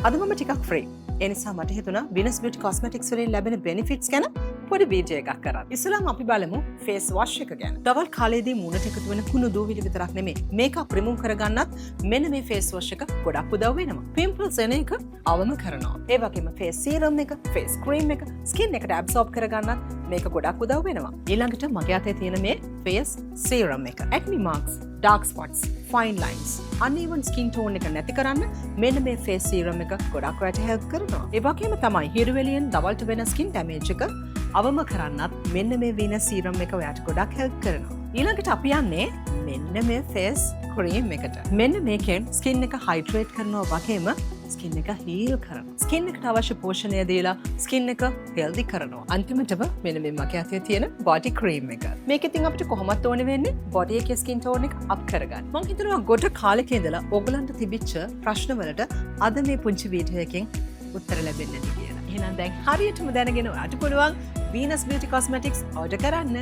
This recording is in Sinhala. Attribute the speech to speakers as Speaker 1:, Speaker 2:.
Speaker 1: අද මම ටිකක් ෆ්‍රී. ඒ නිසා මට හිතුණා Venus Beauty Cosmetics වලින් ලැබෙන benefits ගැන පොඩි වීඩියෝ එකක් කරන්න. ඉස්සෙල්ලාම අපි බලමු face wash එක ගැන. දවල් කාලේදී මූණට එකතු වෙන කුණු දූවිලි විතරක් නෙමෙයි. මේකප් remove කරගන්නත් මෙන්න මේ face wash එක ගොඩක් උදව් වෙනවා. pimples එන එක අවම කරනවා. ඒ වගේම face serum එක, face cream එක, skin එකට absorb කරගන්නත් මේක ගොඩක් උදව් වෙනවා. ඊළඟට මගේ අතේ තියෙන මේ face serum එක. acne marks, dark spots, fine lines, uneven skin tone එක නැති කරන්න මෙන්න මේ face serum එක ගොඩක් ඔයාලට help කරනවා. ඒ වගේම තමයි හිරුවෙලියෙන් දවල්ට වෙන skin damage එක අවම කරන්නත් මෙන්න මේ Venus serum එක ඔයාලට ගොඩක් help කරනවා. ඊළඟට අපි යන්නේ මෙන්න මේ face cream එකට. මෙන්න මේකෙන් skin එක hydrate කරනවා වගේම skin එක heal කරනවා. skin එකට අවශ්‍ය පෝෂණය දීලා skin එක healthy කරනවා. අන්තිමටම මෙන්න මේ මගේ අතේ තියෙන body cream එක. මේක ඉතින් අපිට කොහොමද ඕනේ වෙන්නේ body එකේ skin tone එක up කරගන්න. මම හිතනවා ගොඩ කාලෙක ඉඳලා ඔයගලන්ට තිබිච්ච ප්‍රශ්න වලට අද මේ පුංචි වීඩියෝ එකෙන් උත්තර ලැබෙන්නේ නැති කියලා. එහෙනම් දැන් හරියටම දැනගෙන ඔයාලට පුළුවන් Venus Beauty Cosmetics order කරන්න.